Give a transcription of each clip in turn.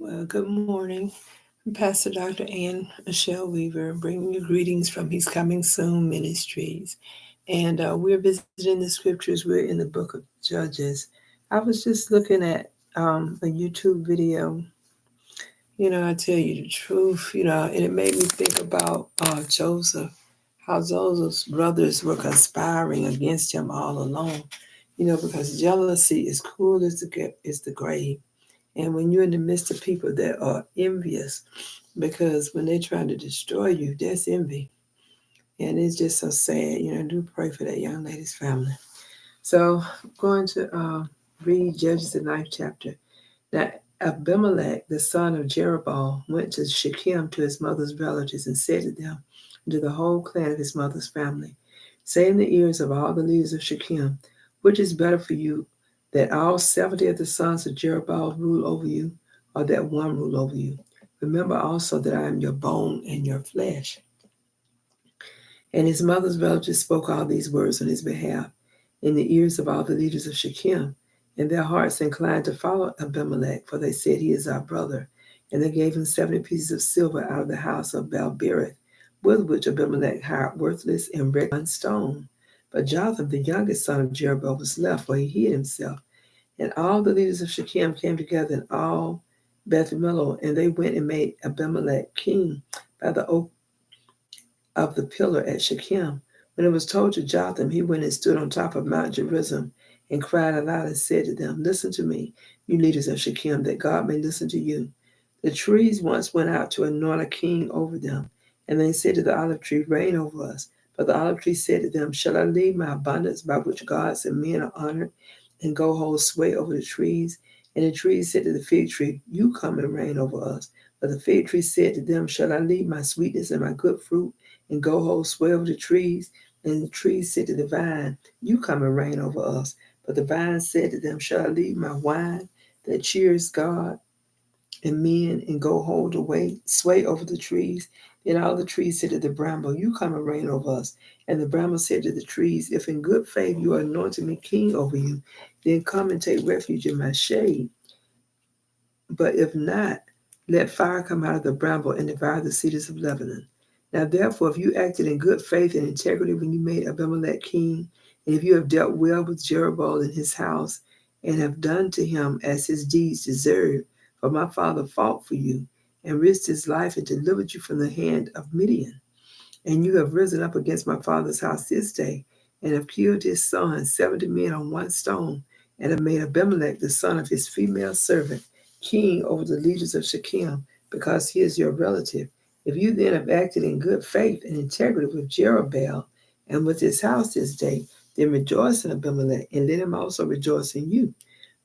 Well, good morning. I'm Pastor Dr. Ann Michelle Weaver, bringing you greetings from He's Coming Soon Ministries. And we're visiting the scriptures. We're in the book of Judges. I was just looking at a YouTube video. I tell you the truth, and it made me think about Joseph, how Joseph's brothers were conspiring against him all along, because jealousy is cruel as the grave. And when you're in the midst of people that are envious, because when they're trying to destroy you, that's envy. And it's just so sad. Do pray for that young lady's family. So I'm going to read Judges, the ninth chapter. Now, Abimelech, the son of Jerubbaal, went to Shechem to his mother's relatives and said to them, and to the whole clan of his mother's family, say in the ears of all the leaders of Shechem, which is better for you, that all 70 of the sons of Jerubbaal rule over you, or that one rule over you? Remember also that I am your bone and your flesh. And his mother's relatives spoke all these words on his behalf in the ears of all the leaders of Shechem. And their hearts inclined to follow Abimelech, for they said, he is our brother. And they gave him 70 pieces of silver out of the house of Baalberith, with which Abimelech hired worthless and reckoned stone. But Jotham, the youngest son of Jerubbaal, was left, for he hid himself. And all the leaders of Shechem came together in all Beth Millo, and they went and made Abimelech king by the oak of the pillar at Shechem. When it was told to Jotham, he went and stood on top of Mount Gerizim and cried aloud and said to them, listen to me, you leaders of Shechem, that God may listen to you. The trees once went out to anoint a king over them, and they said to the olive tree, reign over us. But the olive tree said to them, shall I leave my abundance by which gods and men are honored, and go hold sway over the trees? And the trees said to the fig tree, you come and reign over us. But the fig tree said to them, shall I leave my sweetness and my good fruit, and go hold sway over the trees? And the trees said to the vine, you come and reign over us. But the vine said to them, shall I leave my wine that cheers God and men, and go hold away, sway over the trees? Then all the trees said to the bramble, you come and reign over us. And the bramble said to the trees, if in good faith you are anointing me king over you, then come and take refuge in my shade. But if not, let fire come out of the bramble and devour the cedars of Lebanon. Now therefore, if you acted in good faith and integrity when you made Abimelech king, and if you have dealt well with Jerubbaal and his house, and have done to him as his deeds deserve, for my father fought for you, and risked his life and delivered you from the hand of Midian, and you have risen up against my father's house this day, and have killed his son, 70 men on one stone, and have made Abimelech, the son of his female servant, king over the leaders of Shechem, because he is your relative. If you then have acted in good faith and integrity with Jerubbaal and with his house this day, then rejoice in Abimelech, and let him also rejoice in you.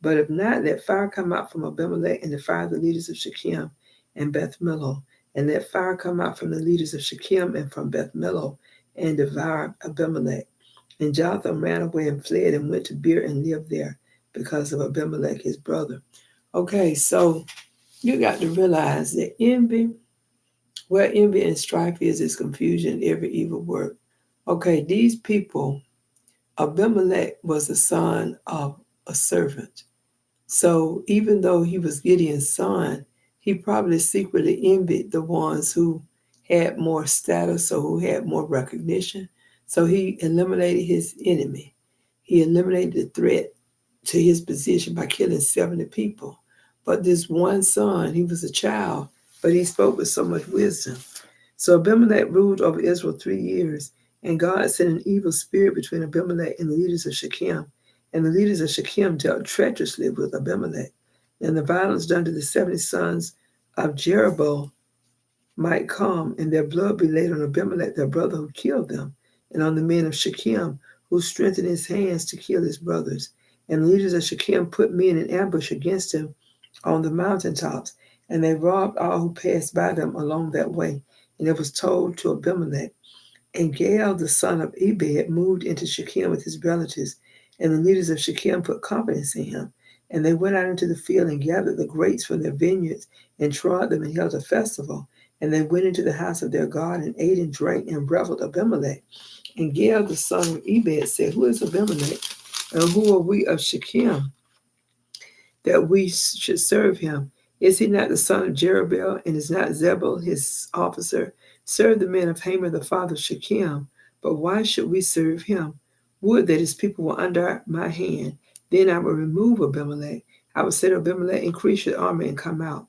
But if not, let fire come out from Abimelech and devour the leaders of Shechem and Beth Millo, and let fire come out from the leaders of Shechem and from Beth Millo, and devour Abimelech. And Jotham ran away and fled and went to Beer and lived there because of Abimelech, his brother. Okay, so you got to realize that envy, where envy and strife is confusion, every evil work. Okay, these people, Abimelech was the son of a servant. So even though he was Gideon's son, he probably secretly envied the ones who had more status or who had more recognition. So he eliminated his enemy. He eliminated the threat to his position by killing 70 people. But this one son, he was a child, but he spoke with so much wisdom. So Abimelech ruled over Israel 3 years, and God sent an evil spirit between Abimelech and the leaders of Shechem. And the leaders of Shechem dealt treacherously with Abimelech. And the violence done to the 70 sons of Jerubbaal might come, and their blood be laid on Abimelech, their brother who killed them, and on the men of Shechem, who strengthened his hands to kill his brothers. And the leaders of Shechem put men in ambush against him on the mountaintops, and they robbed all who passed by them along that way. And it was told to Abimelech. And Gaal, the son of Ebed, moved into Shechem with his relatives, and the leaders of Shechem put confidence in him. And they went out into the field and gathered the grapes from their vineyards and trod them and held a festival. And they went into the house of their God and ate and drank and reveled Abimelech. And Gaal, the son of Ebed, said, who is Abimelech? And who are we of Shechem that we should serve him? Is he not the son of Jerubbaal, and is not Zebul his officer? Serve the men of Hamor the father of Shechem. But why should we serve him? Would that his people were under my hand. Then I would remove Abimelech. I would say to Abimelech, increase your army and come out.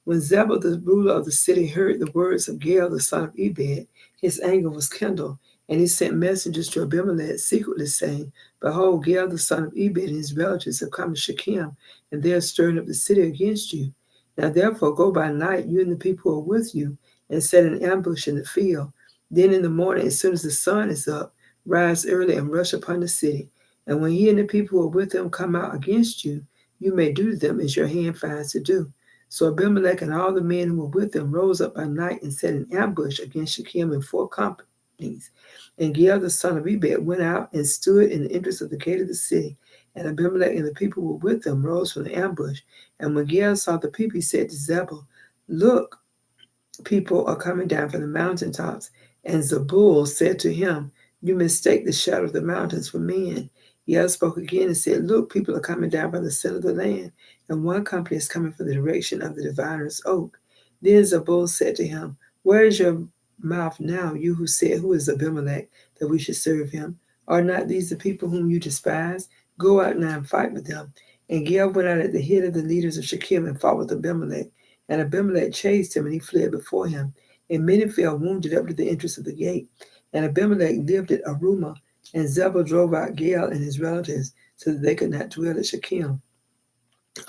When Zebul the ruler of the city heard the words of Gaal the son of Ebed, his anger was kindled, and he sent messengers to Abimelech secretly, saying, Behold, Gaal the son of Ebed and his relatives have come to Shechem, and they are stirring up the city against you. Now therefore go by night, you and the people who are with you, and set an ambush in the field. Then in the morning, as soon as the sun is up, rise early and rush upon the city. And when he and the people who are with him come out against you, you may do to them as your hand finds to do. So Abimelech and all the men who were with him rose up by night and set an ambush against Shechem in 4 companies. And Gaal the son of Ebed went out and stood in the entrance of the gate of the city. And Abimelech and the people who were with him rose from the ambush. And when Gaal saw the people, he said to Zebul, Look, people are coming down from the mountaintops. And Zebul said to him, You mistake the shadow of the mountains for men. Gaal spoke again and said, Look, people are coming down from the center of the land, and one company is coming from the direction of the diviner's oak. Then Zebul said to him, Where is your mouth now, you who said, Who is Abimelech, that we should serve him? Are not these the people whom you despise? Go out now and fight with them. And Gaal went out at the head of the leaders of Shechem and fought with Abimelech. And Abimelech chased him, and he fled before him. And many fell wounded up to the entrance of the gate. And Abimelech lived at Arumah, and Zebul drove out Gaal and his relatives, so that they could not dwell at Shechem.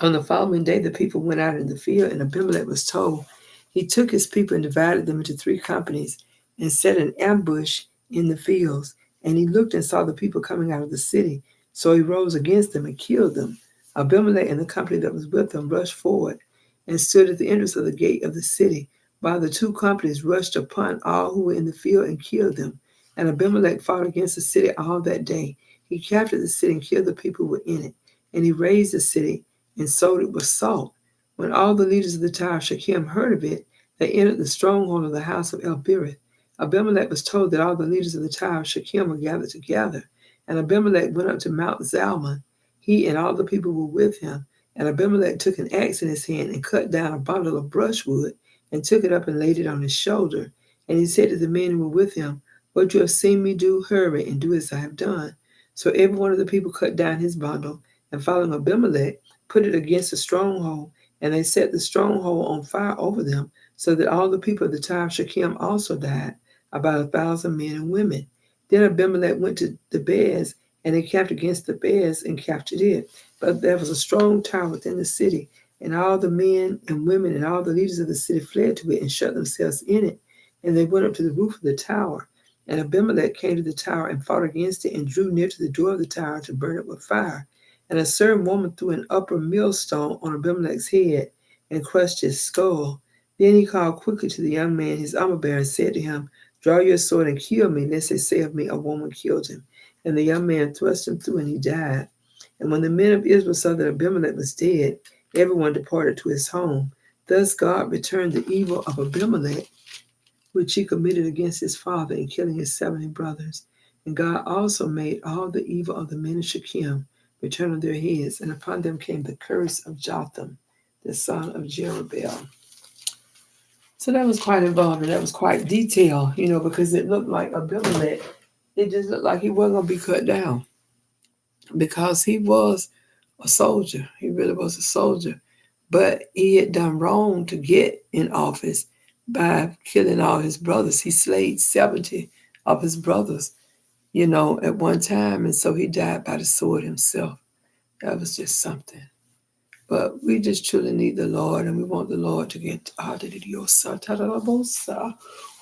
On the following day, the people went out in the field, and Abimelech was told. He took his people and divided them into 3 companies, and set an ambush in the fields. And he looked and saw the people coming out of the city. So he rose against them and killed them. Abimelech and the company that was with him rushed forward and stood at the entrance of the gate of the city, while the 2 companies rushed upon all who were in the field and killed them. And Abimelech fought against the city all that day. He captured the city and killed the people who were in it. And he razed the city and sold it with salt. When all the leaders of the tower of Shechem heard of it, they entered the stronghold of the house of El-Berith. Abimelech was told that all the leaders of the tower of Shechem were gathered together. And Abimelech went up to Mount Zalmon, he and all the people who were with him. And Abimelech took an axe in his hand and cut down a bundle of brushwood and took it up and laid it on his shoulder. And he said to the men who were with him, What you have seen me do, hurry and do as I have done. So every one of the people cut down his bundle, and following Abimelech, put it against the stronghold, and they set the stronghold on fire over them, so that all the people of the tower of Shechem also died, about 1,000 men and women. Then Abimelech went to the Bez, and encamped against the Bez and captured it. But there was a strong tower within the city, and all the men and women and all the leaders of the city fled to it and shut themselves in it. And they went up to the roof of the tower. And Abimelech came to the tower and fought against it and drew near to the door of the tower to burn it with fire. And a certain woman threw an upper millstone on Abimelech's head and crushed his skull. Then he called quickly to the young man, his armor bearer, and said to him, Draw your sword and kill me, lest they say of me, A woman killed him. And the young man thrust him through, and he died. And when the men of Israel saw that Abimelech was dead, everyone departed to his home. Thus God returned the evil of Abimelech, which he committed against his father in killing his 70 brothers. And God also made all the evil of the men of Shechem return on their heads, and upon them came the curse of Jotham, the son of Jerubbaal. So that was quite involved, and that was quite detailed, because it looked like Abimelech, it just looked like he wasn't going to be cut down, because he was a soldier. He really was a soldier. But he had done wrong to get in office by killing all his brothers. He slayed 70 of his brothers, at one time. And so he died by the sword himself. That was just something. But we just truly need the Lord, and we want the Lord to get out of the diosa.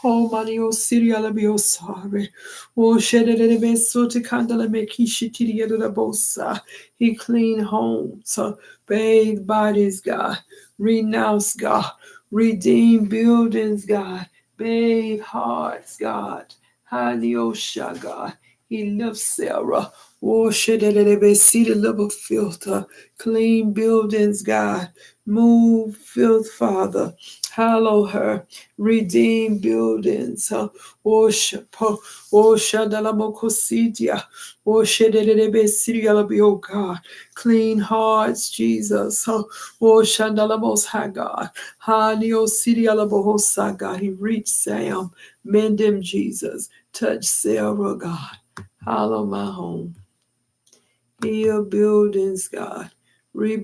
Oh, manio Syria bio sorry. Oh, shedder beso to candle make shitty the bosa. He clean homes, bathe bodies, God, renounce God, redeem buildings, God, bathe hearts, God, Haniosha, God, He lifts Sarah. Oh, shedededebe, see the level filter. Clean buildings, God. Move filth, Father. Hallow her. Redeem buildings. Oh, shapo. Oh, shadalamokosidia. Oh, shedededebe, sirialabi, oh God. Clean hearts, Jesus. Oh, shandalamos, high God. Hanio sirialabohosa, God. He reached Sam. Mend him, Jesus. Touch Sarah, God. Hollow my home. Heal buildings, God. Rebuild